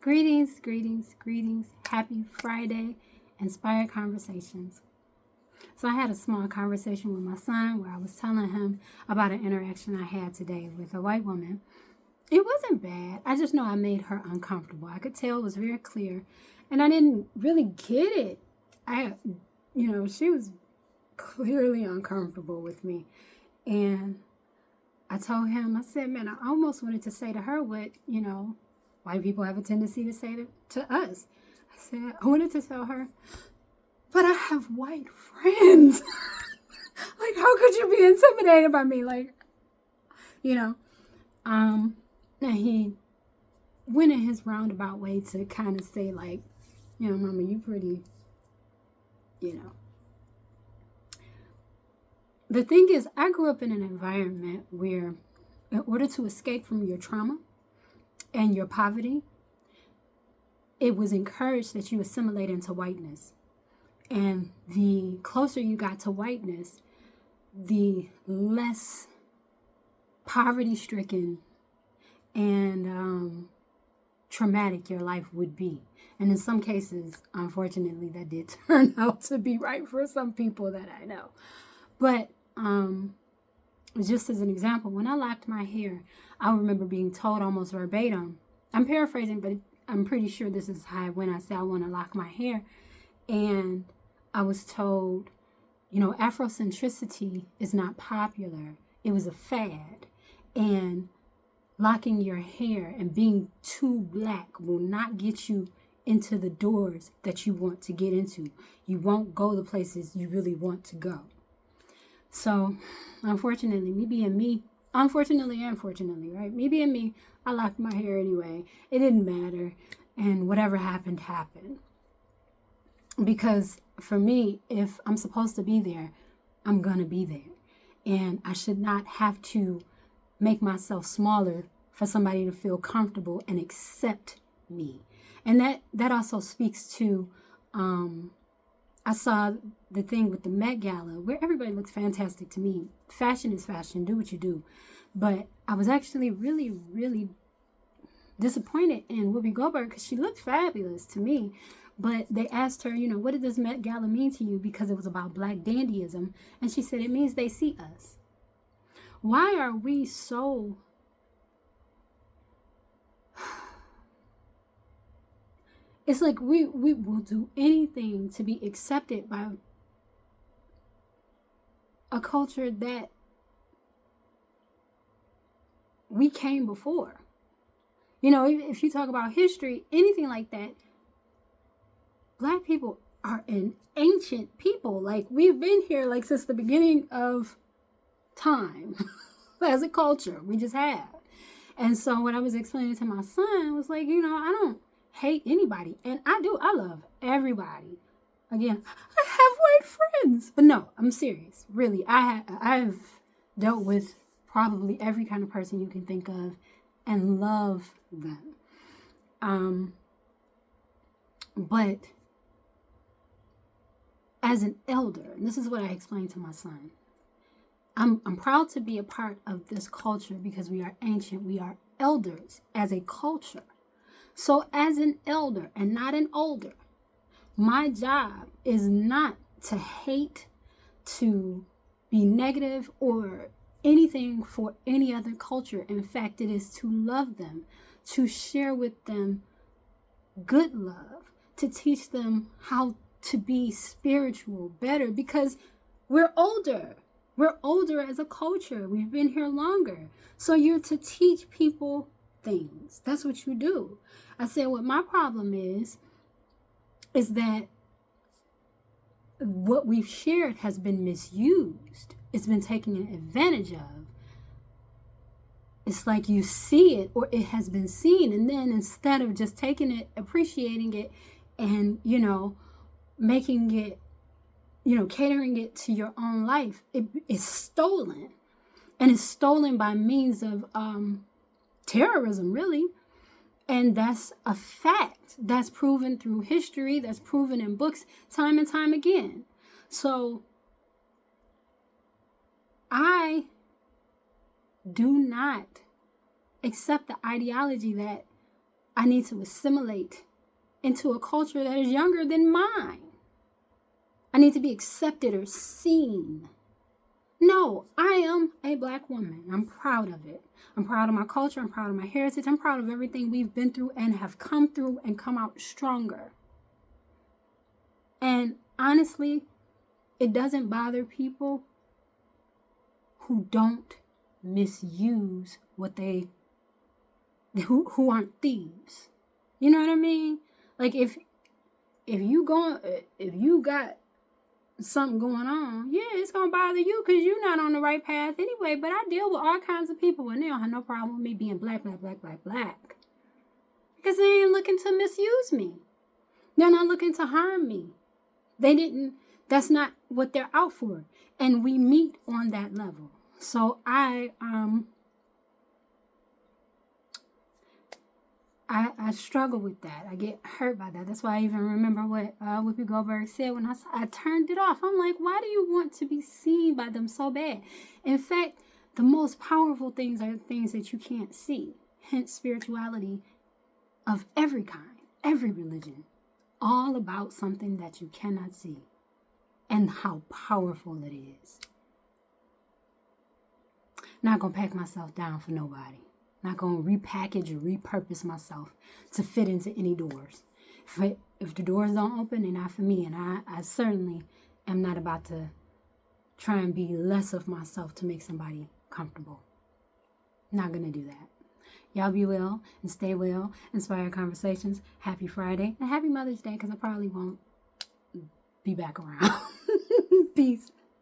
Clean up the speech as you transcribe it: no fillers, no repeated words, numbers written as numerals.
Greetings, greetings, greetings. Happy Friday, Inspired Conversations. So I had a small conversation with my son where I was telling him about an interaction I had today with a white woman. It wasn't bad. I just know I made her uncomfortable. I could tell it was very clear. And I didn't really get it. She was clearly uncomfortable with me. And I told him, I said, man, I almost wanted to say to her what, white people have a tendency to say to us. I said, I wanted to tell her, but I have white friends. Like, how could you be intimidated by me? And he went in his roundabout way to kind of say, like, Mama, you pretty, The thing is, I grew up in an environment where in order to escape from your trauma and your poverty, it was encouraged that you assimilate into whiteness. And the closer you got to whiteness, the less poverty-stricken and traumatic your life would be. And in some cases, unfortunately, that did turn out to be right for some people that I know. But just as an example, when I locked my hair, I remember being told almost verbatim, I'm paraphrasing, but I'm pretty sure this is how when I say I want to lock my hair. And I was told, Afrocentricity is not popular. It was a fad. And locking your hair and being too black will not get you into the doors that you want to get into. You won't go the places you really want to go. So, unfortunately, me being me, unfortunately and fortunately, right? Me being me, I locked my hair anyway. It didn't matter. And whatever happened, happened. Because for me, if I'm supposed to be there, I'm going to be there. And I should not have to make myself smaller for somebody to feel comfortable and accept me. And that also speaks to, I saw the thing with the Met Gala where everybody looks fantastic to me. Fashion is fashion. Do what you do. But I was actually really, really disappointed in Whoopi Goldberg because she looked fabulous to me. But they asked her, what did this Met Gala mean to you? Because it was about black dandyism. And she said, it means they see us. Why are we so... It's like we will do anything to be accepted by a culture that we came before. If you talk about history, anything like that, black people are an ancient people. Like, we've been here like since the beginning of time as a culture. We just have. And so what I was explaining to my son was like, I don't hate anybody. And I love everybody. Again, I have white friends. But no, I'm serious. Really, I've dealt with probably every kind of person you can think of and love them. But as an elder, and this is what I explained to my son, I'm proud to be a part of this culture because we are ancient. We are elders as a culture. So as an elder and not an older, my job is not to hate, to be negative or anything for any other culture. In fact, it is to love them, to share with them good love, to teach them how to be spiritual better because we're older. We're older as a culture. We've been here longer. So you're to teach people things. That's what you do. I said what my problem is that what we've shared has been misused. It's been taken advantage of. It's like you see it or it has been seen. And then instead of just taking it, appreciating it, and, making it, catering it to your own life, it is stolen. And it's stolen by means of terrorism, really. And that's a fact. That's proven through history. That's proven in books time and time again. So I do not accept the ideology that I need to assimilate into a culture that is younger than mine. I need to be accepted or seen. No, I am a Black woman. I'm proud of it. I'm proud of my culture. I'm proud of my heritage. I'm proud of everything we've been through and have come through and come out stronger. And honestly, it doesn't bother people who don't misuse what who aren't thieves. You know what I mean? Like if you got something going on, yeah, it's gonna bother you because you're not on the right path anyway. But I deal with all kinds of people and they don't have no problem with me being black. Because they ain't looking to misuse me. They're not looking to harm me. That's not what they're out for. And we meet on that level. So I struggle with that. I get hurt by that. That's why I even remember what Whoopi Goldberg said when I turned it off. I'm like, why do you want to be seen by them so bad? In fact, the most powerful things are things that you can't see. Hence, spirituality of every kind, every religion, all about something that you cannot see and how powerful it is. Not going to pack myself down for nobody. Not going to repackage or repurpose myself to fit into any doors. If the doors don't open, they're not for me. And I certainly am not about to try and be less of myself to make somebody comfortable. Not going to do that. Y'all be well and stay well. Inspire conversations. Happy Friday and happy Mother's Day because I probably won't be back around. Peace.